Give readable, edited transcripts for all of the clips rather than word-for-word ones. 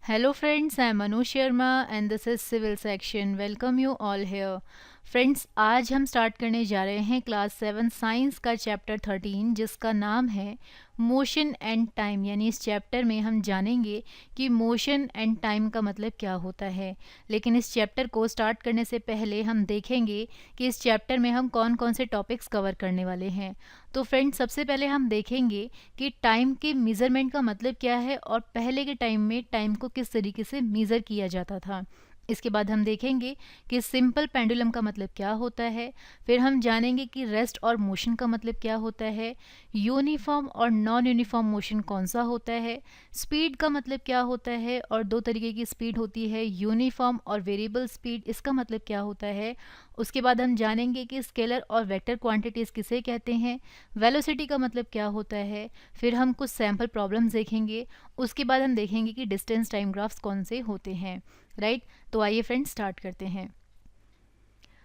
Hello friends, I am Anu Sharma and this is Civil Section. Welcome you all here. Friends आज हम start करने जा रहे हैं क्लास 7 साइंस का चैप्टर 13 जिसका नाम है मोशन एंड टाइम। यानी इस चैप्टर में हम जानेंगे कि मोशन एंड टाइम का मतलब क्या होता है। लेकिन इस चैप्टर को स्टार्ट करने से पहले हम देखेंगे कि इस चैप्टर में हम कौन कौन से टॉपिक्स कवर करने वाले हैं। तो फ्रेंड्स सबसे पहले हम देखेंगे कि टाइम के मेज़रमेंट का मतलब क्या है और पहले के टाइम में टाइम को किस तरीके से मेज़र किया जाता था। इसके बाद हम देखेंगे कि सिंपल पेंडुलम का मतलब क्या होता है। फिर हम जानेंगे कि रेस्ट और मोशन का मतलब क्या होता है, यूनिफॉर्म और नॉन यूनिफॉर्म मोशन कौन सा होता है, स्पीड का मतलब क्या होता है और दो तरीके की स्पीड होती है, यूनिफॉर्म और वेरिएबल स्पीड, इसका मतलब क्या होता है। उसके बाद हम जानेंगे कि स्केलर और वेक्टर क्वांटिटीज़ किसे कहते हैं, वेलोसिटी का मतलब क्या होता है। फिर हम कुछ सैम्पल प्रॉब्लम्स देखेंगे। उसके बाद हम देखेंगे कि डिस्टेंस टाइम ग्राफ्स कौन से होते हैं। राइट, तो आइए फ्रेंड्स स्टार्ट करते हैं।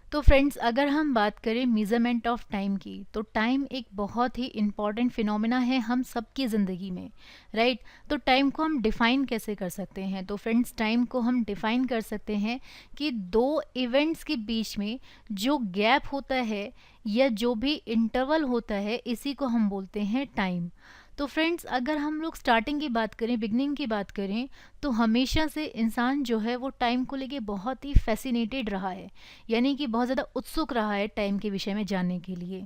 तो फ्रेंड्स अगर हम बात करें मेज़रमेंट ऑफ टाइम की, तो टाइम एक बहुत ही इम्पॉर्टेंट फिनोमेना है हम सबकी ज़िंदगी में। राइट, तो टाइम को हम डिफ़ाइन कैसे कर सकते हैं। तो फ्रेंड्स टाइम को हम डिफ़ाइन कर सकते हैं कि दो इवेंट्स के बीच में जो गैप होता है या जो भी इंटरवल होता है इसी को हम बोलते हैं टाइम। तो फ्रेंड्स अगर हम लोग स्टार्टिंग की बात करें, बिगनिंग की बात करें, तो हमेशा से इंसान जो है वो टाइम को लेके बहुत ही फैसिनेटेड रहा है, यानी कि बहुत ज़्यादा उत्सुक रहा है टाइम के विषय में जानने के लिए।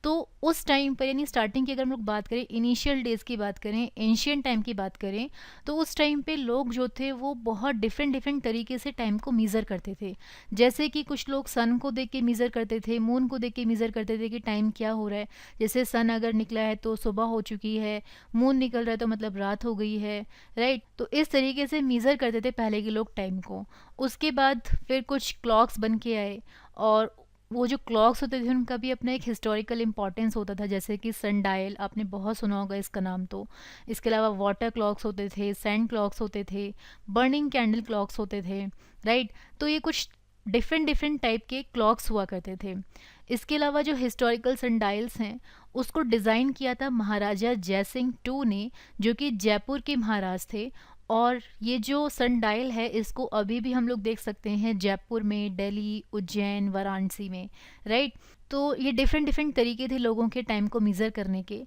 तो उस टाइम पर यानी स्टार्टिंग की अगर हम लोग बात करें, इनिशियल डेज़ की बात करें, एंशियंट टाइम की बात करें, तो उस टाइम पे लोग जो थे वो बहुत डिफरेंट डिफरेंट तरीके से टाइम को मीज़र करते थे। जैसे कि कुछ लोग सन को देख के मीज़र करते थे, मून को देख के मीज़र करते थे कि टाइम क्या हो रहा है। जैसे सन अगर निकला है तो सुबह हो चुकी है, मून निकल रहा है तो मतलब रात हो गई है। राइट, तो इस तरीके से मीज़र करते थे पहले के लोग टाइम को। उसके बाद फिर कुछ क्लॉक्स बन के आए और वो जो क्लॉक्स होते थे उनका भी अपना एक हिस्टोरिकल इम्पॉर्टेंस होता था। जैसे कि सनडायल, आपने बहुत सुना होगा इसका नाम। तो इसके अलावा वाटर क्लॉक्स होते थे, सैंड क्लॉक्स होते थे, बर्निंग कैंडल क्लॉक्स होते थे। राइट, तो ये कुछ डिफरेंट डिफरेंट टाइप के क्लॉक्स हुआ करते थे। इसके अलावा जो हिस्टोरिकल सनडायल्स हैं उसको डिज़ाइन किया था महाराजा जयसिंह टू ने, जो कि जयपुर के महाराज थे। और ये जो सनडायल है इसको अभी भी हम लोग देख सकते हैं जयपुर में, दिल्ली, उज्जैन, वाराणसी में। राइट, तो ये डिफरेंट डिफरेंट तरीके थे लोगों के टाइम को मेज़र करने के।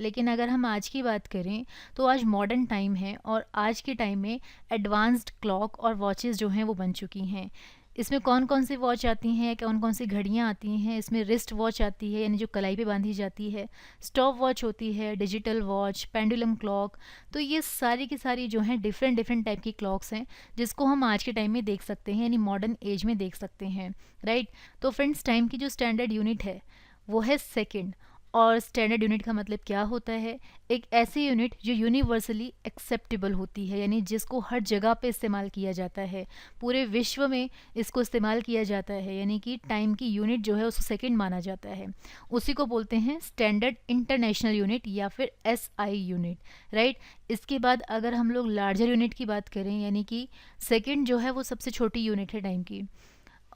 लेकिन अगर हम आज की बात करें तो आज मॉडर्न टाइम है और आज के टाइम में एडवांस्ड क्लॉक और वॉचेस जो हैं वो बन चुकी हैं। इसमें कौन कौन सी वॉच आती हैं, कौन कौन सी घड़ियाँ आती हैं। इसमें रिस्ट वॉच आती है यानी जो कलाई पे बांधी जाती है, स्टॉप वॉच होती है, डिजिटल वॉच, पेंडुलम क्लॉक। तो ये सारी की सारी जो हैं डिफरेंट डिफरेंट टाइप की क्लॉक्स हैं जिसको हम आज के टाइम में देख सकते हैं, यानी मॉडर्न एज में देख सकते हैं। राइट, तो फ्रेंड्स टाइम की जो स्टैंडर्ड यूनिट है वो है सेकेंड। और स्टैंडर्ड यूनिट का मतलब क्या होता है, एक ऐसी यूनिट जो यूनिवर्सली एक्सेप्टेबल होती है, यानी जिसको हर जगह पे इस्तेमाल किया जाता है, पूरे विश्व में इसको इस्तेमाल किया जाता है। यानी कि टाइम की यूनिट जो है उसको सेकंड माना जाता है, उसी को बोलते हैं स्टैंडर्ड इंटरनेशनल यूनिट या फिर एसआई यूनिट। राइट, इसके बाद अगर हम लोग लार्जर यूनिट की बात करें, यानी कि सेकेंड जो है वो सबसे छोटी यूनिट है टाइम की।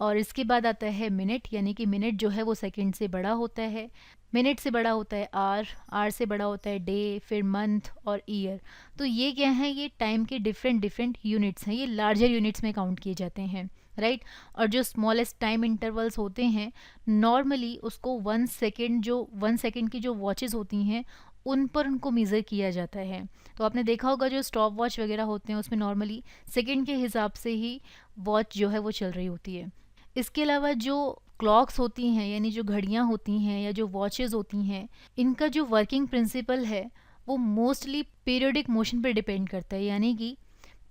और इसके बाद आता है मिनट, यानी कि मिनट जो है वो सेकंड से बड़ा होता है। मिनट से बड़ा होता है आर, आर से बड़ा होता है डे, फिर मंथ और ईयर। तो ये क्या है, ये टाइम के डिफरेंट डिफरेंट यूनिट्स हैं, ये लार्जर यूनिट्स में काउंट किए जाते हैं। राइट, और जो स्मॉलेस्ट टाइम इंटरवल्स होते हैं नॉर्मली उसको 1 सेकेंड, जो 1 सेकेंड की जो वॉचेस होती हैं उन पर उनको मेज़र किया जाता है। तो आपने देखा होगा जो स्टॉप वॉच वगैरह होते हैं उसमें नॉर्मली सेकेंड के हिसाब से ही वॉच जो है वो चल रही होती है। इसके अलावा जो क्लॉक्स होती हैं यानी जो घड़ियाँ होती हैं या जो वॉचेस होती हैं, इनका जो वर्किंग प्रिंसिपल है वो मोस्टली पीरियोडिक मोशन पर डिपेंड करता है। यानी कि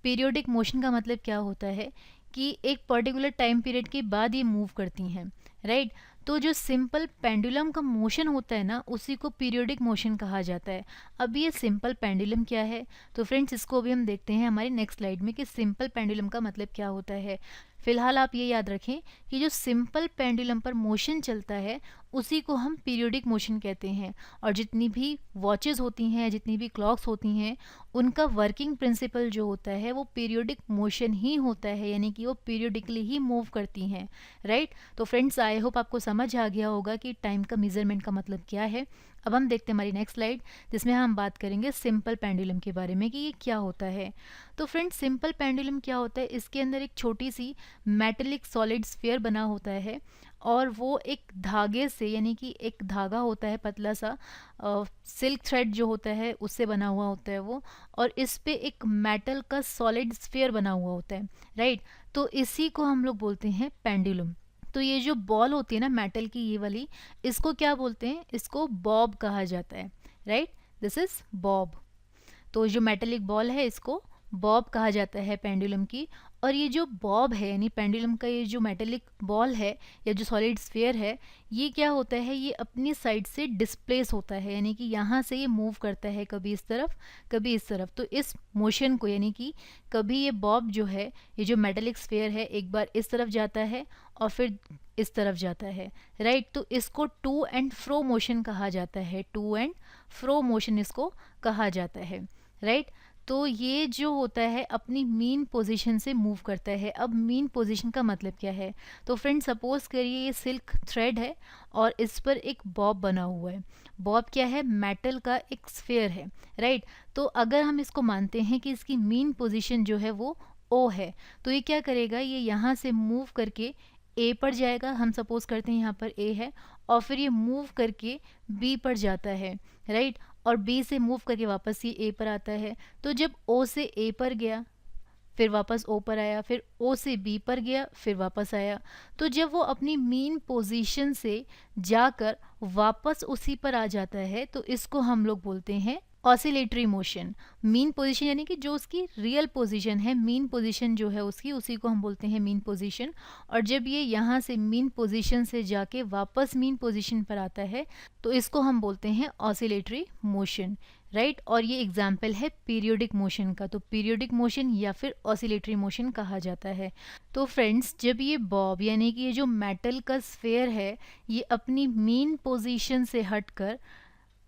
पीरियोडिक मोशन का मतलब क्या होता है कि एक पर्टिकुलर टाइम पीरियड के बाद ये मूव करती हैं। राइट, तो जो सिंपल पेंडुलम का मोशन होता है ना उसी को पीरियोडिक मोशन कहा जाता है। अब ये सिंपल पेंडुलम क्या है, तो फ्रेंड्स इसको भी हम देखते हैं हमारी नेक्स्ट स्लाइड में कि सिंपल पेंडुलम का मतलब क्या होता है। फिलहाल आप ये याद रखें कि जो सिंपल पेंडुलम पर मोशन चलता है उसी को हम पीरियोडिक मोशन कहते हैं। और जितनी भी वॉचेस होती हैं, जितनी भी क्लॉक्स होती हैं, उनका वर्किंग प्रिंसिपल जो होता है वो पीरियोडिक मोशन ही होता है, यानी कि वो पीरियोडिकली ही मूव करती हैं। राइट, तो फ्रेंड्स आई होप आपको समझ आ गया होगा कि टाइम का मेज़रमेंट का मतलब क्या है। अब हम देखते हैं हमारी नेक्स्ट स्लाइड, जिसमें हम बात करेंगे सिंपल पेंडुलम के बारे में कि ये क्या होता है। तो फ्रेंड्स, सिंपल पेंडुलम क्या होता है, इसके अंदर एक छोटी सी मेटेलिक सॉलिड स्फीयर बना होता है और वो एक धागे से, यानी कि एक धागा होता है पतला सा, सिल्क थ्रेड जो होता है उससे बना हुआ होता है वो, और इस पे एक मेटल का सॉलिड स्फीयर बना हुआ होता है, राइट। तो इसी को हम लोग बोलते हैं पेंडुलम। तो ये जो बॉल होती है ना मेटल की, ये वाली, इसको क्या बोलते हैं, इसको बॉब कहा जाता है, राइट। This is Bob. तो जो मेटेलिक बॉल है इसको बॉब कहा जाता है पेंडुलम की। और ये जो बॉब है यानी पेंडुलम का ये जो मेटेलिक बॉल है या जो सॉलिड स्फीयर है, ये क्या होता है, ये अपनी साइड से डिस्प्लेस होता है, यानी कि यहाँ से ये मूव करता है, कभी इस तरफ कभी इस तरफ। तो इस मोशन को, यानी कि कभी ये बॉब जो है, ये जो मेटेलिक स्फीयर है, एक बार इस तरफ जाता है और फिर इस तरफ जाता है, राइट। तो इसको टू एंड फ्रो मोशन कहा जाता है, टू एंड फ्रो मोशन इसको कहा जाता है, राइट। तो ये जो होता है अपनी मीन पोजीशन से मूव करता है। अब मीन पोजीशन का मतलब क्या है, तो फ्रेंड सपोज करिए ये सिल्क थ्रेड है और इस पर एक बॉब बना हुआ है। बॉब क्या है, मेटल का एक स्फीयर है, राइट। तो अगर हम इसको मानते हैं कि इसकी मीन पोजीशन जो है वो ओ है, तो ये क्या करेगा, ये यहाँ से मूव करके ए पर जाएगा, हम सपोज करते हैं यहाँ पर ए है, और फिर ये मूव करके बी पर जाता है, राइट। और बी से मूव करके वापस ये ए पर आता है। तो जब ओ से ए पर गया, फिर वापस ओ पर आया, फिर ओ से बी पर गया, फिर वापस आया। तो जब वो अपनी मीन पोजीशन से जाकर वापस उसी पर आ जाता है, तो इसको हम लोग बोलते हैं ऑसिलेटरी मोशन। मीन पोजीशन यानी कि जो उसकी रियल पोजीशन है, मीन पोजीशन जो है उसकी, उसी को हम बोलते हैं मीन पोजीशन। और जब ये यहाँ से मीन पोजीशन से जाके वापस मीन पोजीशन पर आता है, तो इसको हम बोलते हैं ऑसिलेटरी मोशन, राइट। और ये एग्जाम्पल है पीरियोडिक मोशन का, तो पीरियोडिक मोशन या फिर ऑसिलेटरी मोशन कहा जाता है। तो फ्रेंड्स, जब ये बॉब यानी कि ये जो मेटल का स्फीयर है, ये अपनी मीन पोजीशन से हटकर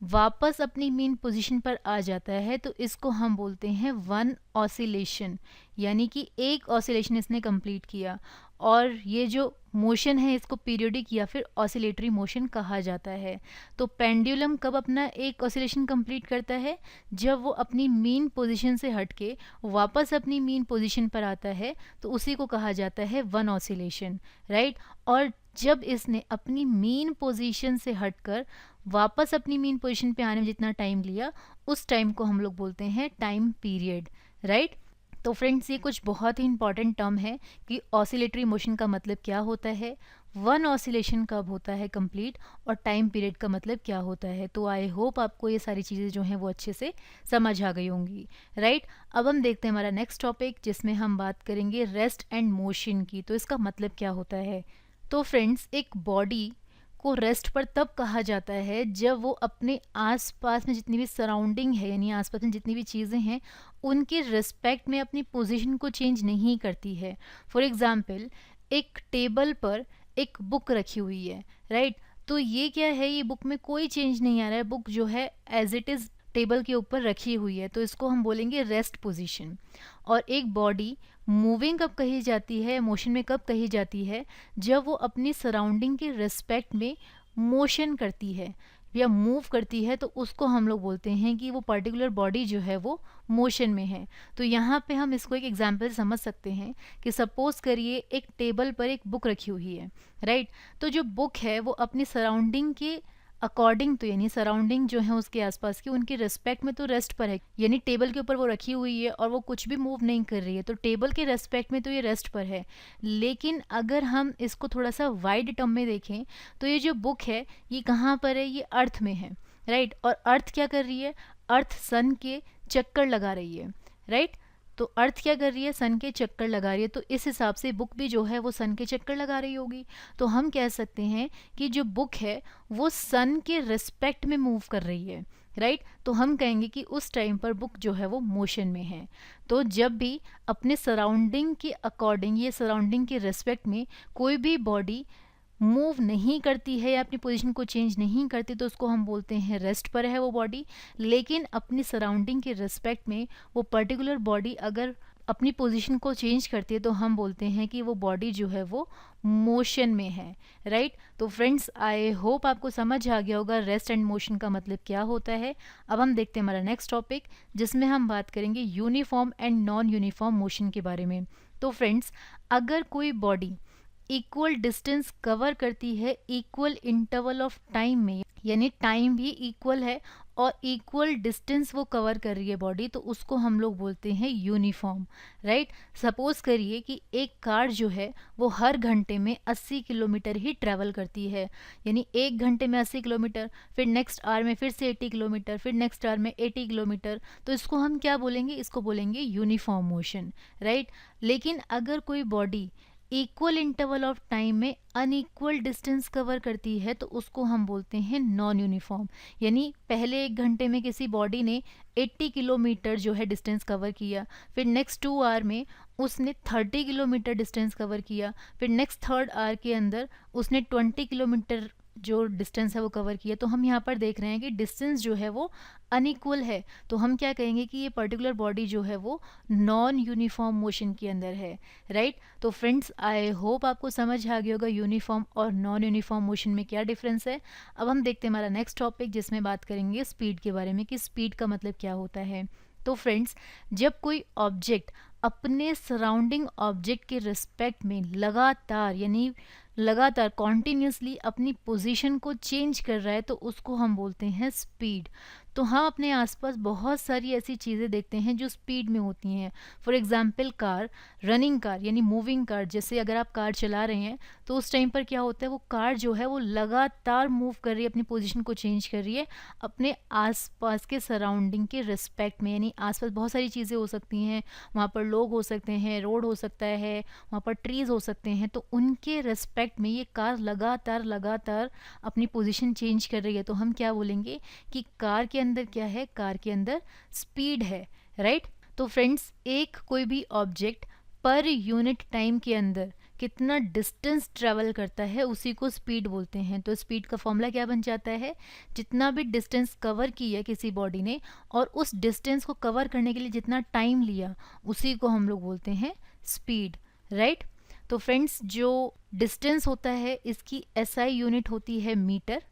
वापस अपनी मीन पोजीशन पर आ जाता है, तो इसको हम बोलते हैं वन ऑसिलेशन, यानी कि एक ऑसिलेशन इसने कंप्लीट किया। और ये जो मोशन है इसको पीरियोडिक या फिर ऑसिलेटरी मोशन कहा जाता है। तो पेंडुलम कब अपना एक ऑसिलेशन कंप्लीट करता है, जब वो अपनी मीन पोजीशन से हटके वापस अपनी मीन पोजीशन पर आता है, तो उसी को कहा जाता है वन ऑसिलेशन, राइट। और जब इसने अपनी मीन पोजीशन से हटकर वापस अपनी मीन पोजीशन पे आने में जितना टाइम लिया, उस टाइम को हम लोग बोलते हैं टाइम पीरियड, राइट। तो फ्रेंड्स, ये कुछ बहुत ही इंपॉर्टेंट टर्म है कि ऑसिलेटरी मोशन का मतलब क्या होता है, वन ऑसिलेशन कब होता है कंप्लीट, और टाइम पीरियड का मतलब क्या होता है। तो आई होप आपको ये सारी चीज़ें जो हैं वो अच्छे से समझ आ गई होंगी, राइट। अब हम देखते हैं हमारा नेक्स्ट टॉपिक, जिसमें हम बात करेंगे रेस्ट एंड मोशन की। तो इसका मतलब क्या होता है, तो फ्रेंड्स, एक बॉडी को रेस्ट पर तब कहा जाता है जब वो अपने आसपास में जितनी भी सराउंडिंग है, यानी आसपास में जितनी भी चीज़ें हैं, उनके रिस्पेक्ट में अपनी पोजीशन को चेंज नहीं करती है। फॉर एग्जांपल, एक टेबल पर एक बुक रखी हुई है, राइट। तो ये क्या है, ये बुक में कोई चेंज नहीं आ रहा है, बुक जो है एज इट इज़ टेबल के ऊपर रखी हुई है, तो इसको हम बोलेंगे रेस्ट पोजीशन। और एक बॉडी मूविंग कब कही जाती है, मोशन में कब कही जाती है, जब वो अपनी सराउंडिंग के रिस्पेक्ट में मोशन करती है या मूव करती है, तो उसको हम लोग बोलते हैं कि वो पर्टिकुलर बॉडी जो है वो मोशन में है। तो यहाँ पे हम इसको एक एग्जांपल समझ सकते हैं कि सपोज करिए एक टेबल पर एक बुक रखी हुई है, राइट। तो जो बुक है वो अपनी सराउंडिंग के अकॉर्डिंग, तो यानी सराउंडिंग जो है उसके आसपास की, उनके रिस्पेक्ट में तो रेस्ट पर है, यानी टेबल के ऊपर वो रखी हुई है और वो कुछ भी मूव नहीं कर रही है, तो टेबल के रेस्पेक्ट में तो ये रेस्ट पर है। लेकिन अगर हम इसको थोड़ा सा वाइड टर्म में देखें, तो ये जो बुक है ये कहाँ पर है, ये अर्थ में है, राइट। और अर्थ क्या कर रही है, अर्थ सन के चक्कर लगा रही है, राइट। तो अर्थ क्या कर रही है, सन के चक्कर लगा रही है, तो इस हिसाब से बुक भी जो है वो सन के चक्कर लगा रही होगी। तो हम कह सकते हैं कि जो बुक है वो सन के रिस्पेक्ट में मूव कर रही है, राइट। तो हम कहेंगे कि उस टाइम पर बुक जो है वो मोशन में है। तो जब भी अपने सराउंडिंग के अकॉर्डिंग, ये सराउंडिंग के रिस्पेक्ट में कोई भी बॉडी मूव नहीं करती है या अपनी पोजीशन को चेंज नहीं करती, तो उसको हम बोलते हैं रेस्ट पर है वो बॉडी। लेकिन अपनी सराउंडिंग के रिस्पेक्ट में वो पर्टिकुलर बॉडी अगर अपनी पोजीशन को चेंज करती है तो हम बोलते हैं कि वो बॉडी जो है वो मोशन में है, राइट। तो फ्रेंड्स, आई होप आपको समझ आ गया होगा रेस्ट एंड मोशन का मतलब क्या होता है। अब हम देखते हैं हमारा नेक्स्ट टॉपिक, जिसमें हम बात करेंगे uniform and non uniform motion के बारे में। तो फ्रेंड्स, अगर कोई बॉडी इक्वल डिस्टेंस कवर करती है इक्वल इंटरवल ऑफ टाइम में, यानी टाइम भी इक्वल है और इक्वल डिस्टेंस वो कवर कर रही है बॉडी, तो उसको हम लोग बोलते हैं यूनिफॉर्म, राइट। सपोज करिए कि एक कार जो है वो हर घंटे में 80 किलोमीटर ही ट्रैवल करती है, यानी एक घंटे में 80 किलोमीटर, फिर नेक्स्ट आवर में फिर से 80 किलोमीटर, फिर नेक्स्ट आवर में 80 किलोमीटर, तो इसको हम क्या बोलेंगे, इसको बोलेंगे यूनिफॉर्म मोशन, राइट। लेकिन अगर कोई body equal interval of time में अनइक्वल डिस्टेंस कवर करती है तो उसको हम बोलते हैं नॉन यूनिफॉर्म, यानी पहले एक घंटे में किसी बॉडी ने 80 किलोमीटर जो है डिस्टेंस कवर किया, फिर नेक्स्ट 2 आवर में उसने 30 किलोमीटर डिस्टेंस कवर किया, फिर नेक्स्ट 3rd आवर के अंदर उसने 20 किलोमीटर जो डिस्टेंस है वो कवर किया, तो हम यहाँ पर देख रहे हैं कि डिस्टेंस जो है वो अनइक्वल है, तो हम क्या कहेंगे कि ये पर्टिकुलर बॉडी जो है वो नॉन यूनिफॉर्म मोशन के अंदर है, राइट। तो फ्रेंड्स, आई होप आपको समझ आ गया होगा यूनिफॉर्म और नॉन यूनिफॉर्म मोशन में क्या डिफरेंस है। अब हम देखते हैं हमारा नेक्स्ट टॉपिक, जिसमें बात करेंगे स्पीड के बारे में कि स्पीड का मतलब क्या होता है। तो फ्रेंड्स, जब कोई ऑब्जेक्ट अपने सराउंडिंग ऑब्जेक्ट के रिस्पेक्ट में लगातार, यानी लगातार कॉन्टिन्यूसली अपनी पोजीशन को चेंज कर रहा है तो उसको हम बोलते हैं स्पीड। तो हम अपने आसपास बहुत सारी ऐसी चीज़ें देखते हैं जो स्पीड में होती हैं। For example car, running car यानी मूविंग कार, जैसे अगर आप कार चला रहे हैं तो उस टाइम पर क्या होता है, वो कार जो है वो लगातार मूव कर रही है, अपनी पोजीशन को चेंज कर रही है अपने आसपास के सराउंडिंग के रिस्पेक्ट में, यानी आसपास बहुत सारी चीज़ें हो सकती हैं, वहाँ पर लोग हो सकते हैं, रोड हो सकता है, वहाँ पर ट्रीज़ हो सकते हैं, तो उनके रिस्पेक्ट में ये कार लगातार लगातार अपनी पोजीशन चेंज कर रही है, तो हम क्या बोलेंगे कि कार के अंदर क्या है, कार के अंदर स्पीड है, राइट। तो फ्रेंड्स, एक कोई भी ऑब्जेक्ट पर यूनिट टाइम के अंदर कितना डिस्टेंस ट्रेवल करता है उसी को स्पीड बोलते हैं। तो स्पीड का फॉर्मूला क्या बन जाता है, जितना भी डिस्टेंस कवर किया किसी बॉडी ने और उस डिस्टेंस को कवर करने के लिए जितना टाइम लिया उसी को हम लोग बोलते हैं स्पीड, राइट। तो फ्रेंड्स, जो डिस्टेंस होता है इसकी एसआई यूनिट होती है मीटर,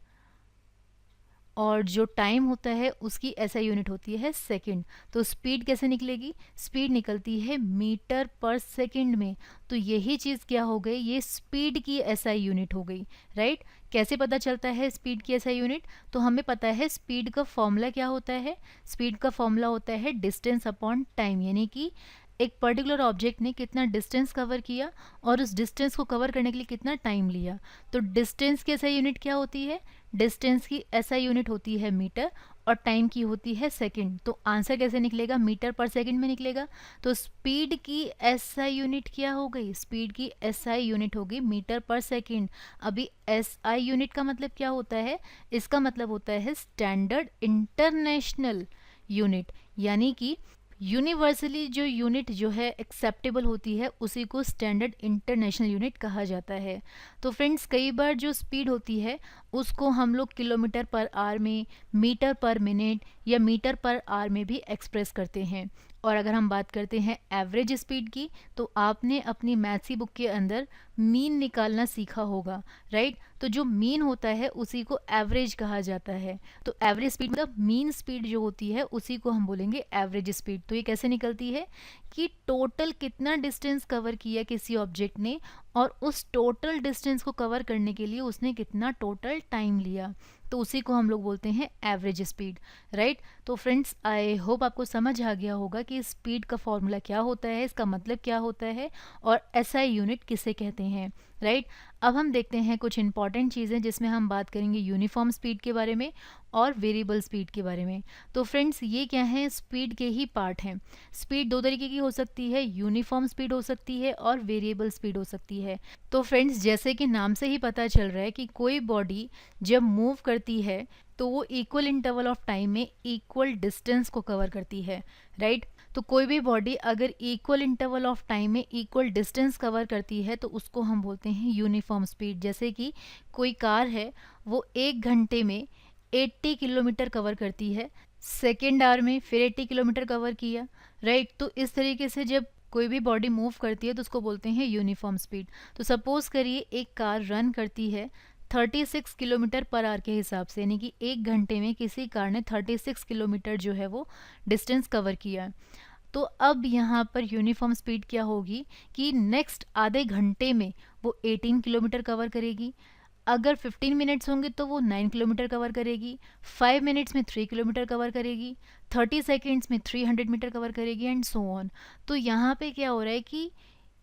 और जो टाइम होता है उसकी एसआई यूनिट होती है सेकंड। तो स्पीड कैसे निकलेगी, स्पीड निकलती है मीटर पर सेकंड में, तो यही चीज़ क्या हो गई, ये स्पीड की एसआई यूनिट हो गई, राइट। कैसे पता चलता है स्पीड की एसआई यूनिट, तो हमें पता है स्पीड का फॉर्मूला क्या होता है, स्पीड का फॉर्मूला होता है डिस्टेंस अपॉन टाइम, यानी कि एक पर्टिकुलर ऑब्जेक्ट ने कितना डिस्टेंस कवर किया और उस डिस्टेंस को कवर करने के लिए कितना टाइम लिया। तो डिस्टेंस की एसआई यूनिट क्या होती है, डिस्टेंस की एसआई यूनिट होती है मीटर और टाइम की होती है सेकंड। तो आंसर कैसे निकलेगा, मीटर पर सेकंड में निकलेगा। तो स्पीड की एसआई यूनिट क्या हो गई, स्पीड की एसआई यूनिट होगी मीटर पर सेकंड। अभी एसआई यूनिट का मतलब क्या होता है, इसका मतलब होता है स्टैंडर्ड इंटरनेशनल यूनिट, यानी कि यूनिवर्सली जो यूनिट जो है एक्सेप्टेबल होती है उसी को स्टैंडर्ड इंटरनेशनल यूनिट कहा जाता है। तो फ्रेंड्स, कई बार जो स्पीड होती है उसको हम लोग किलोमीटर पर आवर में, मीटर पर मिनट या मीटर पर आवर में भी एक्सप्रेस करते हैं। और अगर हम बात करते हैं एवरेज स्पीड की, तो आपने अपनी मैथ्स की बुक के अंदर मीन निकालना सीखा होगा, राइट। तो जो मीन होता है उसी को एवरेज कहा जाता है। तो एवरेज स्पीड मतलब मीन स्पीड जो होती है उसी को हम बोलेंगे एवरेज स्पीड। तो ये कैसे निकलती है कि टोटल कितना डिस्टेंस कवर किया किसी ऑब्जेक्ट ने और उस टोटल डिस्टेंस को कवर करने के लिए उसने कितना टोटल टाइम लिया, तो उसी को हम लोग बोलते हैं एवरेज स्पीड, राइट। तो फ्रेंड्स, आई होप आपको समझ आ गया होगा कि स्पीड का फॉर्मूला क्या होता है, इसका मतलब क्या होता है और एसआई यूनिट किसे कहते हैं, राइट। अब हम देखते हैं कुछ इंपॉर्टेंट चीज़ें जिसमें हम बात करेंगे यूनिफॉर्म स्पीड के बारे में और वेरिएबल स्पीड के बारे में। तो फ्रेंड्स, ये क्या है, स्पीड के ही पार्ट हैं। स्पीड दो तरीके की हो सकती है, यूनिफॉर्म स्पीड हो सकती है और वेरिएबल स्पीड हो सकती है। तो फ्रेंड्स, जैसे कि नाम से ही पता चल रहा है कि कोई बॉडी जब मूव करती है तो वो इक्वल इंटरवल ऑफ टाइम में इक्वल डिस्टेंस को कवर करती है, राइट। तो कोई भी बॉडी अगर इक्वल इंटरवल ऑफ टाइम में इक्वल डिस्टेंस कवर करती है तो उसको हम बोलते हैं यूनिफॉर्म स्पीड। जैसे कि कोई कार है वो एक घंटे में 80 किलोमीटर कवर करती है, सेकेंड आवर में फिर 80 किलोमीटर कवर किया, राइट। तो इस तरीके से जब कोई भी बॉडी मूव करती है तो उसको बोलते हैं यूनिफॉर्म स्पीड। तो सपोज करिए एक कार रन करती है 36 किलोमीटर पर आवर के हिसाब से, यानी कि 1 घंटे में किसी कार ने 36 किलोमीटर जो है वो डिस्टेंस कवर किया है। तो अब यहाँ पर यूनिफॉर्म स्पीड क्या होगी कि नेक्स्ट आधे घंटे में वो 18 किलोमीटर कवर करेगी। अगर 15 मिनट्स होंगे तो वो 9 किलोमीटर कवर करेगी, 5 मिनट्स में 3 किलोमीटर कवर करेगी, 30 सेकेंड्स में 300 मीटर कवर करेगी एंड सो ऑन। तो यहाँ पे क्या हो रहा है कि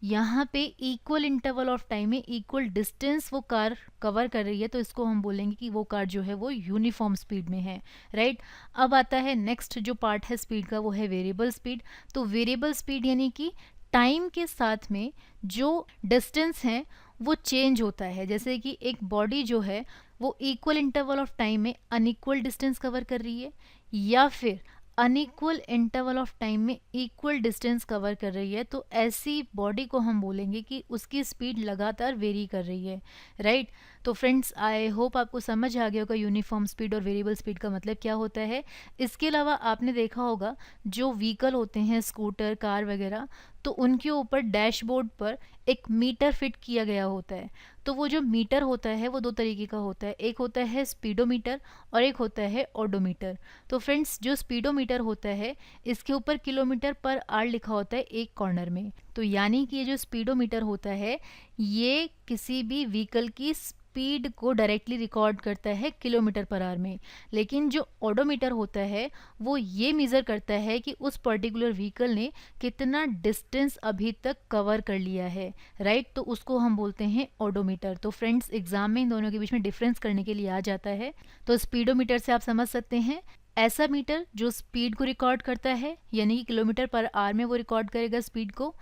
यहाँ पे इक्वल इंटरवल ऑफ टाइम में इक्वल डिस्टेंस वो कार कवर कर रही है, तो इसको हम बोलेंगे कि वो कार जो है वो यूनिफॉर्म स्पीड में है, राइट। अब आता है नेक्स्ट जो पार्ट है स्पीड का, वो है वेरिएबल स्पीड। तो वेरिएबल स्पीड यानी कि टाइम के साथ में जो डिस्टेंस है वो चेंज होता है। जैसे कि एक बॉडी जो है वो इक्वल इंटरवल ऑफ टाइम में अनइक्वल डिस्टेंस कवर कर रही है, या फिर अनइक्वल इंटरवल ऑफ टाइम में इक्वल डिस्टेंस कवर कर रही है, तो ऐसी बॉडी को हम बोलेंगे कि उसकी स्पीड लगातार वेरी कर रही है, राइट। तो फ्रेंड्स, आई होप आपको समझ आ गया होगा यूनिफॉर्म स्पीड और वेरिएबल स्पीड का मतलब क्या होता है। इसके अलावा आपने देखा होगा जो व्हीकल होते हैं, स्कूटर, कार वगैरह, तो उनके ऊपर डैशबोर्ड पर एक मीटर फिट किया गया होता है। तो वो जो मीटर होता है वो दो तरीके का होता है, एक होता है स्पीडोमीटर और एक होता है ओडोमीटर। तो फ्रेंड्स, जो स्पीडोमीटर होता है इसके ऊपर किलोमीटर पर आवर लिखा होता है एक कॉर्नर में। तो यानी कि ये जो स्पीडोमीटर होता है ये किसी भी व्हीकल की स्पीड को डायरेक्टली रिकॉर्ड करता है किलोमीटर पर आवर में। लेकिन जो ओडोमीटर होता है वो ये मेज़र करता है कि उस पर्टिकुलर व्हीकल ने कितना डिस्टेंस अभी तक कवर कर लिया है, राइट। तो उसको हम बोलते हैं ओडोमीटर। तो फ्रेंड्स, एग्जाम में इन दोनों के बीच में डिफरेंस करने के लिए आ जाता है। तो स्पीडोमीटर से आप समझ सकते हैं ऐसा मीटर जो स्पीड को रिकॉर्ड करता है, यानी कि किलोमीटर पर आवर में वो रिकॉर्ड करेगा स्पीड को,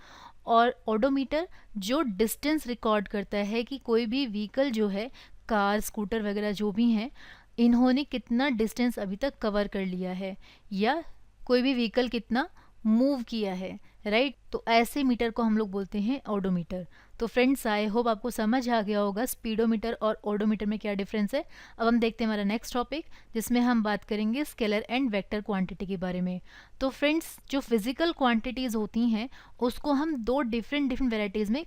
और ओडोमीटर जो डिस्टेंस रिकॉर्ड करता है कि कोई भी व्हीकल जो है, कार, स्कूटर वगैरह जो भी हैं, इन्होंने कितना डिस्टेंस अभी तक कवर कर लिया है, या कोई भी व्हीकल कितना मूव किया है, राइट। तो ऐसे मीटर को हम लोग बोलते हैं ओडोमीटर। तो फ्रेंड्स, आई होप आपको समझ आ गया होगा स्पीडोमीटर और ओडोमीटर में क्या डिफरेंस है। अब हम देखते हैं हमारा नेक्स्ट टॉपिक, जिसमें हम बात करेंगे स्केलर एंड वेक्टर क्वांटिटी के बारे में। तो फ्रेंड्स, जो फिजिकल क्वांटिटीज़ होती हैं उसको हम दो डिफरेंट वेराइटीज़ में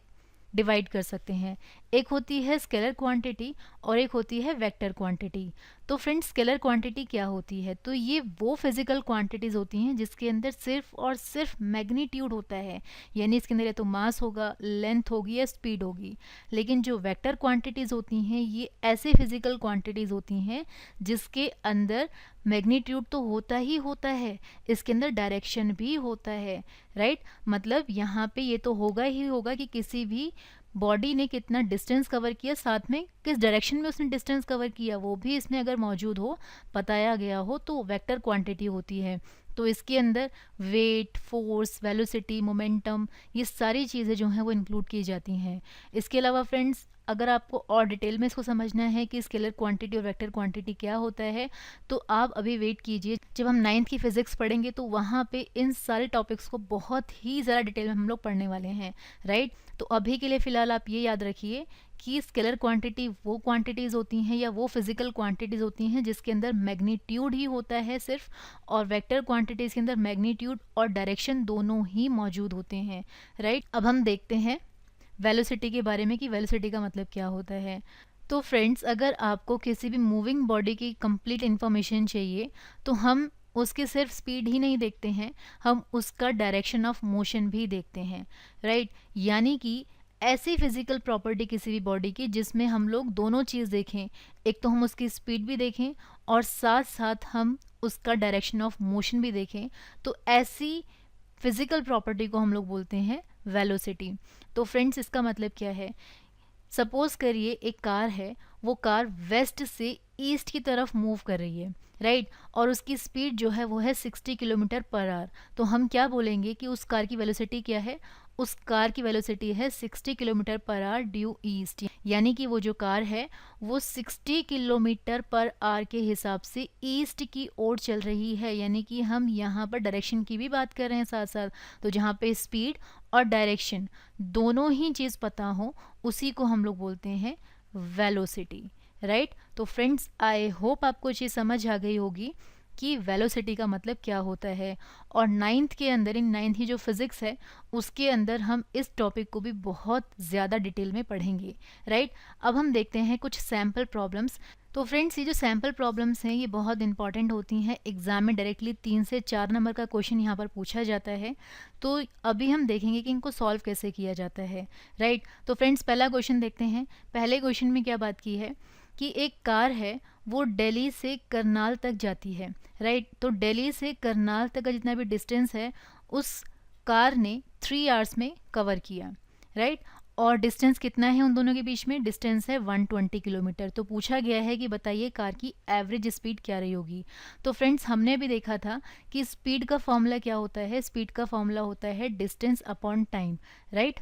डिवाइड कर सकते हैं। एक होती है स्केलर क्वांटिटी और एक होती है वेक्टर क्वांटिटी। तो फ्रेंड्स, स्केलर क्वांटिटी क्या होती है? तो ये वो फिजिकल क्वांटिटीज़ होती हैं जिसके अंदर सिर्फ और सिर्फ मैग्नीट्यूड होता है, यानी इसके अंदर या तो मास होगा, लेंथ होगी या स्पीड होगी। लेकिन जो वेक्टर क्वांटिटीज़ होती हैं ये ऐसे फिजिकल क्वांटिटीज़ होती हैं जिसके अंदर मैग्नीट्यूड तो होता ही होता है, इसके अंदर डायरेक्शन भी होता है, राइट। मतलब यहाँ पे ये तो होगा ही होगा कि किसी भी बॉडी ने कितना डिस्टेंस कवर किया, साथ में किस डायरेक्शन में उसने डिस्टेंस कवर किया वो भी इसमें अगर मौजूद हो, बताया गया हो, तो वेक्टर क्वांटिटी होती है। तो इसके अंदर वेट, फोर्स, वेलोसिटी, मोमेंटम, ये सारी चीज़ें जो हैं वो इंक्लूड की जाती हैं। इसके अलावा फ्रेंड्स, अगर आपको और डिटेल में इसको समझना है कि स्केलर क्वांटिटी और वेक्टर क्वांटिटी क्या होता है, तो आप अभी वेट कीजिए, जब हम 9th की फिजिक्स पढ़ेंगे तो वहाँ पे इन सारे टॉपिक्स को बहुत ही ज़्यादा डिटेल में हम लोग पढ़ने वाले हैं, राइट। तो अभी के लिए फ़िलहाल आप ये याद रखिए कि स्केलर क्वांटिटी वो क्वांटिटीज़ होती हैं या वो फिजिकल क्वांटिटीज़ होती हैं जिसके अंदर मैग्नीट्यूड ही होता है सिर्फ, और वेक्टर क्वांटिटीज़ के अंदर मैग्नीट्यूड और डायरेक्शन दोनों ही मौजूद होते हैं, राइट। अब हम देखते हैं वेलोसिटी के बारे में कि वेलोसिटी का मतलब क्या होता है। तो फ्रेंड्स, अगर आपको किसी भी मूविंग बॉडी की कंप्लीट इन्फॉर्मेशन चाहिए तो हम उसकी सिर्फ स्पीड ही नहीं देखते हैं, हम उसका डायरेक्शन ऑफ मोशन भी देखते हैं, राइट। यानी कि ऐसी फिजिकल प्रॉपर्टी किसी भी बॉडी की जिसमें हम लोग दोनों चीज़ देखें, एक तो हम उसकी स्पीड भी देखें और साथ साथ हम उसका डायरेक्शन ऑफ मोशन भी देखें, तो ऐसी फिजिकल प्रॉपर्टी को हम लोग बोलते हैं वेलोसिटी। तो फ्रेंड्स, इसका मतलब क्या है? सपोज करिए एक कार है, वो कार वेस्ट से ईस्ट की तरफ मूव कर रही है, राइट, और उसकी स्पीड जो है वो है 60 किलोमीटर पर आवर। तो हम क्या बोलेंगे कि उस कार की वेलोसिटी क्या है? उस कार की वेलोसिटी है 60 kilometre per hour due east, यानी कि वो जो कार है वो 60 किलोमीटर पर आवर के हिसाब से ईस्ट की ओर चल रही है। यानी कि हम यहाँ पर डायरेक्शन की भी बात कर रहे हैं साथ साथ। तो जहाँ पे स्पीड और डायरेक्शन दोनों ही चीज़ पता हो, उसी को हम लोग बोलते हैं वेलोसिटी, राइट। तो फ्रेंड्स, आई होप आपको चीज़ समझ आ गई होगी कि वेलोसिटी का मतलब क्या होता है। और नाइन्थ के अंदर, इन नाइन्थ की जो फिज़िक्स है उसके अंदर हम इस टॉपिक को भी बहुत ज़्यादा डिटेल में पढ़ेंगे, राइट। अब हम देखते हैं कुछ सैम्पल प्रॉब्लम्स। तो फ्रेंड्स, ये जो सैम्पल प्रॉब्लम्स हैं ये बहुत इंपॉर्टेंट होती हैं, एग्जाम में डायरेक्टली 3 से 4 नंबर का क्वेश्चन यहाँ पर पूछा जाता है। तो अभी हम देखेंगे कि इनको सॉल्व कैसे किया जाता है, राइट। तो फ्रेंड्स, पहला क्वेश्चन देखते हैं। पहले क्वेश्चन में क्या बात की है कि एक कार है, वो दिल्ली से करनाल तक जाती है, राइट। तो दिल्ली से करनाल तक का जितना भी डिस्टेंस है उस कार ने 3 आवर्स में कवर किया, राइट। और डिस्टेंस कितना है उन दोनों के बीच में? डिस्टेंस है 120 किलोमीटर। तो पूछा गया है कि बताइए कार की एवरेज स्पीड क्या रही होगी। तो फ्रेंड्स, हमने भी देखा था कि स्पीड का फॉर्मूला क्या होता है। स्पीड का फॉर्मूला होता है डिस्टेंस अपॉन टाइम, राइट।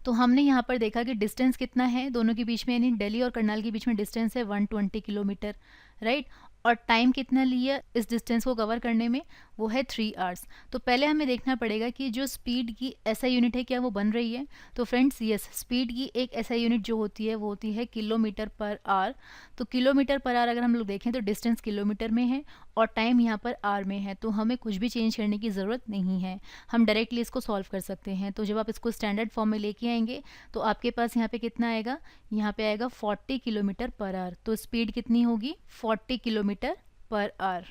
तो हमने यहाँ पर देखा कि डिस्टेंस कितना है दोनों के बीच में, यानी दिल्ली और करनाल के बीच में डिस्टेंस है 120 किलोमीटर, राइट। और टाइम कितना लिया इस डिस्टेंस को कवर करने में? वो है 3 आवर्स। तो पहले हमें देखना पड़ेगा कि जो स्पीड की एसआई यूनिट है क्या वो बन रही है। तो फ्रेंड्स, यस, स्पीड की एक एसआई यूनिट जो होती है वो होती है किलोमीटर पर आवर। तो किलोमीटर पर आवर अगर हम लोग देखें तो डिस्टेंस किलोमीटर में है और टाइम यहाँ पर आवर में है, तो हमें कुछ भी चेंज करने की ज़रूरत नहीं है, हम डायरेक्टली इसको सॉल्व कर सकते हैं। तो जब आप इसको स्टैंडर्ड फॉर्म में लेके आएंगे तो आपके पास यहाँ पे कितना आएगा? यहाँ पे आएगा 40 किलोमीटर पर आवर। तो स्पीड कितनी होगी? 40 किलोमीटर पर आवर,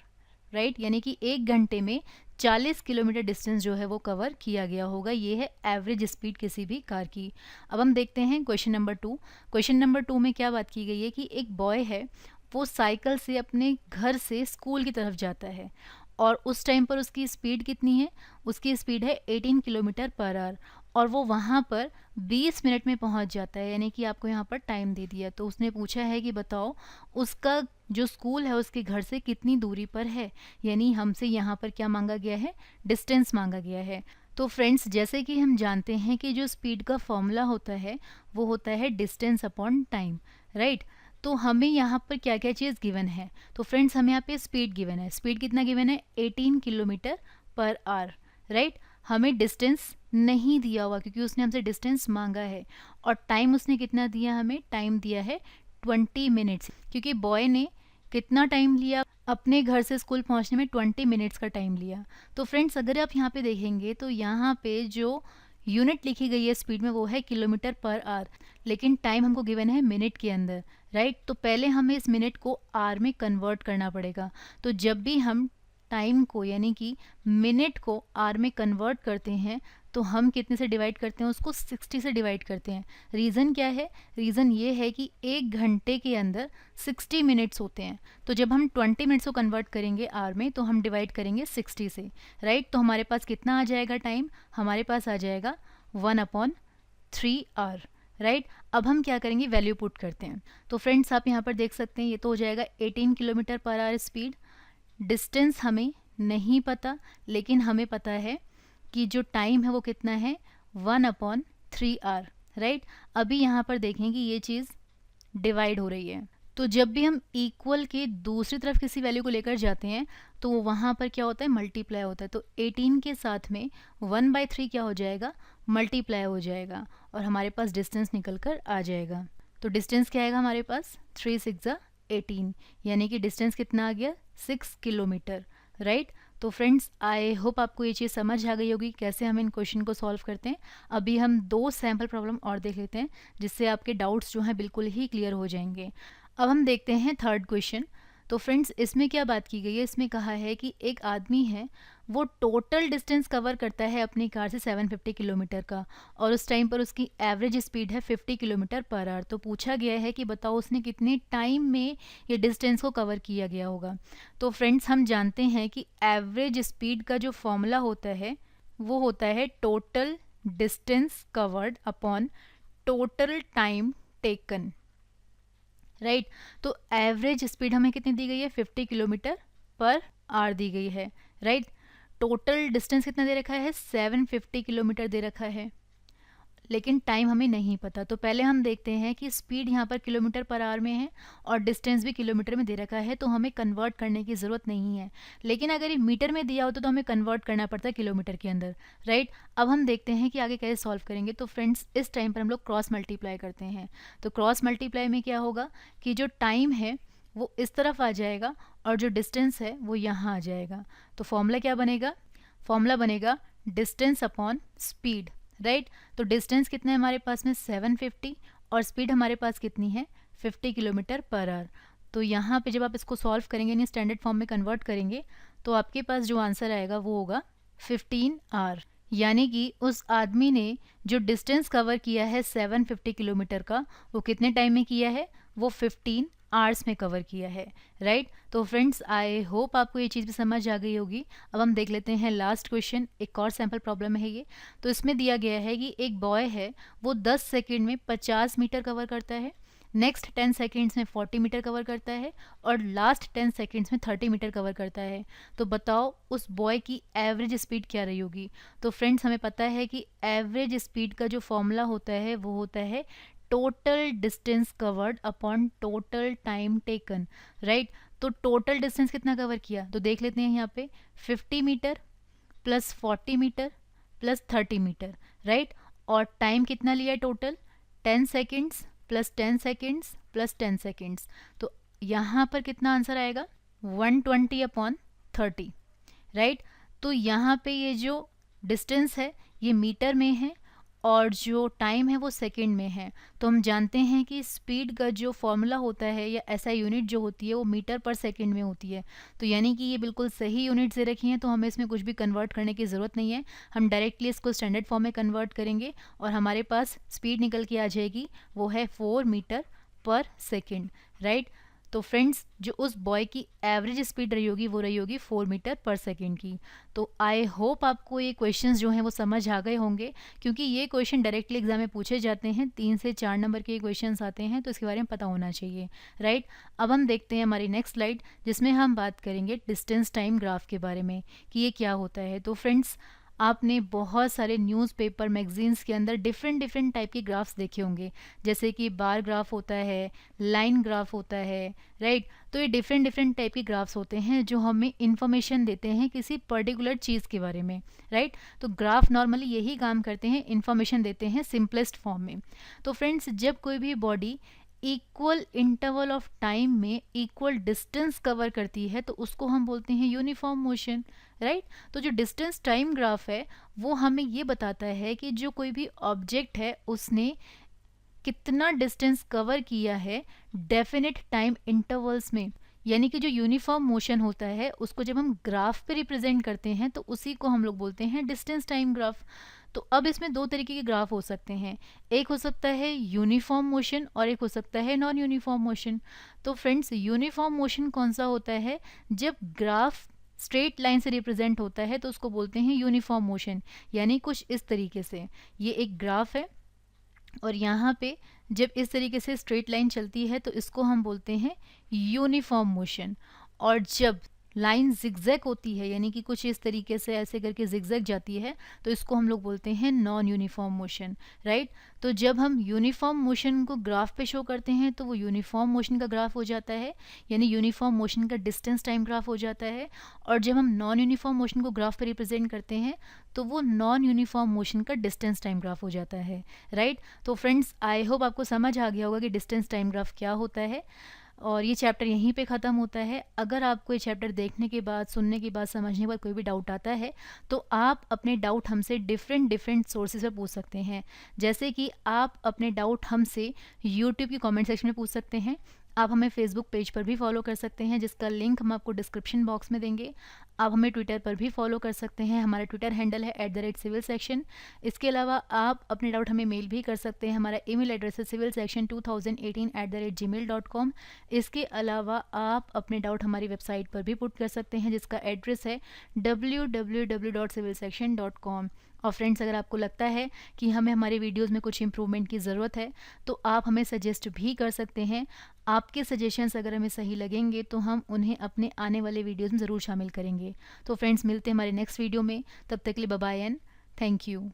राइट। यानी कि 1 घंटे में 40 किलोमीटर डिस्टेंस जो है वो कवर किया गया होगा। ये है एवरेज स्पीड किसी भी कार की। अब हम देखते हैं क्वेश्चन नंबर 2। क्वेश्चन नंबर 2 में क्या बात की गई है कि एक बॉय है, वो साइकिल से अपने घर से स्कूल की तरफ जाता है और उस टाइम पर उसकी स्पीड कितनी है? उसकी स्पीड है 18 किलोमीटर पर आवर और वो वहाँ पर 20 मिनट में पहुँच जाता है, यानी कि आपको यहाँ पर टाइम दे दिया। तो उसने पूछा है कि बताओ उसका जो स्कूल है उसके घर से कितनी दूरी पर है, यानी हमसे यहाँ पर क्या मांगा गया है? डिस्टेंस मांगा गया है। तो फ्रेंड्स, जैसे कि हम जानते हैं कि जो स्पीड का फॉर्मूला होता है वो होता है डिस्टेंस अपॉन टाइम, राइट। तो हमें यहाँ पर क्या क्या चीज़ गिवन है? तो फ्रेंड्स, हमें यहाँ पे स्पीड गिवन है। स्पीड कितना गिवन है? 18 किलोमीटर पर आवर, राइट। हमें डिस्टेंस नहीं दिया हुआ क्योंकि उसने हमसे डिस्टेंस मांगा है। और टाइम उसने कितना दिया? हमें टाइम दिया है 20 मिनट्स, क्योंकि बॉय ने कितना टाइम लिया अपने घर से स्कूल पहुंचने में? 20 मिनट्स का टाइम लिया। तो फ्रेंड्स, अगर आप यहाँ पे देखेंगे तो यहाँ पे जो यूनिट लिखी गई है स्पीड में वो है किलोमीटर पर आवर, लेकिन टाइम हमको गिवन है मिनट के अंदर, राइट। तो पहले हमें इस मिनट को आवर में कन्वर्ट करना पड़ेगा। तो जब भी हम टाइम को यानी कि मिनट को आवर में कन्वर्ट करते हैं तो हम कितने से डिवाइड करते हैं? उसको 60 से डिवाइड करते हैं। रीज़न क्या है? रीज़न ये है कि 1 घंटे के अंदर 60 मिनट्स होते हैं। तो जब हम 20 मिनट्स को कन्वर्ट करेंगे आवर में तो हम डिवाइड करेंगे 60 से, राइट। तो हमारे पास कितना आ जाएगा टाइम? हमारे पास आ जाएगा 1/3 आवर, राइट। अब हम क्या करेंगे? वैल्यू पुट करते हैं। तो फ्रेंड्स, आप यहाँ पर देख सकते हैं ये तो हो जाएगा 18 kilometre per hour speed. Distance हमें नहीं पता, लेकिन हमें पता है कि जो टाइम है वो कितना है? 1/3 आवर, राइट। अभी यहाँ पर देखें कि ये चीज़ डिवाइड हो रही है। तो जब भी हम इक्वल के दूसरी तरफ किसी वैल्यू को लेकर जाते हैं तो वहाँ पर क्या होता है? मल्टीप्लाई होता है। तो 18 के साथ में 1/3 क्या हो जाएगा? मल्टीप्लाई हो जाएगा और हमारे पास डिस्टेंस निकल कर आ जाएगा। तो डिस्टेंस क्या आएगा हमारे पास? 3 6 18, यानी कि डिस्टेंस कितना आ गया? 6 किलोमीटर, राइट। तो फ्रेंड्स, आई होप आपको ये चीज़ समझ आ गई होगी कैसे हम इन क्वेश्चन को सॉल्व करते हैं। अभी हम 2 सैम्पल प्रॉब्लम और देख लेते हैं जिससे आपके डाउट्स जो हैं बिल्कुल ही क्लियर हो जाएंगे। अब हम देखते हैं थर्ड क्वेश्चन। तो फ्रेंड्स, इसमें क्या बात की गई है? इसमें कहा है कि एक आदमी है, वो टोटल डिस्टेंस कवर करता है अपनी कार से 750 किलोमीटर का और उस टाइम पर उसकी एवरेज स्पीड है 50 किलोमीटर पर आवर। तो पूछा गया है कि बताओ उसने कितने टाइम में ये डिस्टेंस को कवर किया गया होगा। तो फ्रेंड्स, हम जानते हैं कि एवरेज स्पीड का जो फॉर्मूला होता है वो होता है total distance covered upon total time taken, right. तो एवरेज स्पीड हमें कितनी दी गई है? 50 किलोमीटर पर आवर दी गई है, राइट। टोटल डिस्टेंस कितना दे रखा है? 750 किलोमीटर दे रखा है, लेकिन टाइम हमें नहीं पता। तो पहले हम देखते हैं कि स्पीड यहाँ पर किलोमीटर पर आवर में है और डिस्टेंस भी किलोमीटर में दे रखा है, तो हमें कन्वर्ट करने की ज़रूरत नहीं है। लेकिन अगर ये मीटर में दिया होता तो हमें कन्वर्ट करना पड़ता है किलोमीटर के अंदर, राइट। अब हम देखते हैं कि आगे कैसे सॉल्व करेंगे। तो फ्रेंड्स, इस टाइम पर हम लोग क्रॉस मल्टीप्लाई करते हैं। तो क्रॉस मल्टीप्लाई में क्या होगा कि जो टाइम है वो इस तरफ आ जाएगा और जो डिस्टेंस है वो यहाँ आ जाएगा। तो फॉर्मूला क्या बनेगा? फॉर्मूला बनेगा डिस्टेंस अपॉन स्पीड, राइट। तो डिस्टेंस कितना है हमारे पास में 750 और स्पीड हमारे पास कितनी है 50 किलोमीटर पर आवर। तो यहाँ पे जब आप इसको सॉल्व करेंगे यानी स्टैंडर्ड फॉर्म में कन्वर्ट करेंगे तो आपके पास जो आंसर आएगा वो होगा 15 आवर। यानी कि उस आदमी ने जो डिस्टेंस कवर किया है 750 किलोमीटर का वो कितने टाइम में किया है? वो 15 आवर्स में कवर किया है, राइट। तो फ्रेंड्स आई होप आपको ये चीज़ भी समझ आ गई होगी। अब हम देख लेते हैं लास्ट क्वेश्चन, एक और सैम्पल प्रॉब्लम है ये। तो इसमें दिया गया है कि एक बॉय है वो 10 सेकेंड में 50 मीटर कवर करता है, नेक्स्ट 10 सेकेंड्स में 40 मीटर कवर करता है और लास्ट 10 सेकेंड्स में 30 मीटर कवर करता है। तो बताओ उस बॉय की एवरेज स्पीड क्या रही होगी? तो फ्रेंड्स हमें पता है कि एवरेज स्पीड का जो फॉर्मूला होता है वो होता है total distance covered upon total time taken, right. तो टोटल डिस्टेंस कितना कवर किया तो देख लेते हैं यहाँ पे 50 metre plus 40 metre plus 30 metre, right. और टाइम कितना लिया total 10 seconds plus 10 seconds plus 10 seconds. तो यहाँ पर कितना आंसर आएगा 120 अपॉन 30, राइट। तो यहाँ पे ये जो डिस्टेंस है ये मीटर में है और जो टाइम है वो सेकंड में है। तो हम जानते हैं कि स्पीड का जो फॉर्मूला होता है या ऐसा यूनिट जो होती है वो मीटर पर सेकंड में होती है। तो यानी कि ये बिल्कुल सही यूनिट से रखी हैं, तो हमें इसमें कुछ भी कन्वर्ट करने की ज़रूरत नहीं है। हम डायरेक्टली इसको स्टैंडर्ड फॉर्म में कन्वर्ट करेंगे और हमारे पास स्पीड निकल के आ जाएगी, वो है 4 मीटर पर सेकेंड, राइट। तो फ्रेंड्स जो उस बॉय की एवरेज स्पीड रही होगी वो रही होगी 4 मीटर पर सेकेंड की। तो आई होप आपको ये क्वेश्चंस जो हैं वो समझ आ गए होंगे, क्योंकि ये क्वेश्चन डायरेक्टली एग्जाम में पूछे जाते हैं, 3 से 4 नंबर के क्वेश्चंस आते हैं, तो इसके बारे में पता होना चाहिए, राइट। अब हम देखते हैं हमारी नेक्स्ट स्लाइड जिसमें हम बात करेंगे डिस्टेंस टाइम ग्राफ के बारे में कि ये क्या होता है। तो फ्रेंड्स आपने बहुत सारे न्यूज़पेपर मैगजीन्स के अंदर डिफरेंट टाइप के ग्राफ्स देखे होंगे, जैसे कि बार ग्राफ होता है, लाइन ग्राफ होता है, राइट। तो ये डिफरेंट टाइप के ग्राफ्स होते हैं जो हमें इंफॉर्मेशन देते हैं किसी पर्टिकुलर चीज़ के बारे में, राइट। तो ग्राफ नॉर्मली यही काम करते हैं, इंफॉर्मेशन देते हैं सिंपलेस्ट फॉर्म में। तो फ्रेंड्स जब कोई भी body equal interval of time में इक्वल डिस्टेंस कवर करती है तो उसको हम बोलते हैं यूनिफॉर्म मोशन, राइट। तो जो डिस्टेंस टाइम ग्राफ है वो हमें ये बताता है कि जो कोई भी ऑब्जेक्ट है उसने कितना डिस्टेंस कवर किया है डेफिनेट टाइम इंटरवल्स में। यानी कि जो यूनिफॉर्म मोशन होता है उसको जब हम ग्राफ पे रिप्रेजेंट करते हैं तो उसी को हम लोग बोलते हैं डिस्टेंस टाइम ग्राफ। तो अब इसमें दो तरीके के ग्राफ हो सकते हैं, एक हो सकता है यूनिफॉर्म मोशन और एक हो सकता है नॉन यूनिफॉर्म मोशन। तो फ्रेंड्स यूनिफॉर्म मोशन कौन सा होता है? जब ग्राफ स्ट्रेट लाइन से रिप्रेजेंट होता है तो उसको बोलते हैं यूनिफॉर्म मोशन। यानी कुछ इस तरीके से ये एक ग्राफ है और यहाँ पे जब इस तरीके से स्ट्रेट लाइन चलती है तो इसको हम बोलते हैं यूनिफॉर्म मोशन। और जब लाइन जिगजैग होती है यानी कि कुछ इस तरीके से ऐसे करके जिगजैग जाती है तो इसको हम लोग बोलते हैं नॉन यूनिफॉर्म मोशन, राइट। तो जब हम यूनिफॉर्म मोशन को ग्राफ पे शो करते हैं तो वो यूनिफॉर्म मोशन का ग्राफ हो जाता है, यानी यूनिफॉर्म मोशन का डिस्टेंस टाइम ग्राफ हो जाता है। और जब हम नॉन यूनिफॉर्म मोशन को ग्राफ पे रिप्रेजेंट करते हैं तो वो नॉन यूनिफॉर्म मोशन का डिस्टेंस टाइम ग्राफ हो जाता है, राइट। तो फ्रेंड्स आई होप आपको समझ आ गया होगा कि डिस्टेंस टाइम ग्राफ क्या होता है और ये चैप्टर यहीं पे ख़त्म होता है। अगर आपको ये चैप्टर देखने के बाद, सुनने के बाद, समझने के बाद कोई भी डाउट आता है तो आप अपने डाउट हमसे डिफरेंट सोर्सेज पर पूछ सकते हैं। जैसे कि आप अपने डाउट हमसे यूट्यूब की कमेंट सेक्शन में पूछ सकते हैं, आप हमें फेसबुक पेज पर भी फॉलो कर सकते हैं जिसका लिंक हम आपको डिस्क्रिप्शन बॉक्स में देंगे। आप हमें ट्विटर पर भी फॉलो कर सकते हैं, हमारा ट्विटर हैंडल है @civilsection। इसके अलावा आप अपने डाउट हमें मेल भी कर सकते हैं, हमारा ईमेल एड्रेस है civilsection2018@gmail.com। इसके अलावा आप अपने डाउट हमारी वेबसाइट पर भी पुट कर सकते हैं जिसका एड्रेस है www.civilsection.com। और फ्रेंड्स अगर आपको लगता है कि हमें हमारे वीडियोस में कुछ इम्प्रूवमेंट की ज़रूरत है तो आप हमें सजेस्ट भी कर सकते हैं। आपके सजेशंस अगर हमें सही लगेंगे तो हम उन्हें अपने आने वाले वीडियोस में ज़रूर शामिल करेंगे। तो फ्रेंड्स मिलते हैं हमारे नेक्स्ट वीडियो में, तब तक के लिए bye bye and thank you.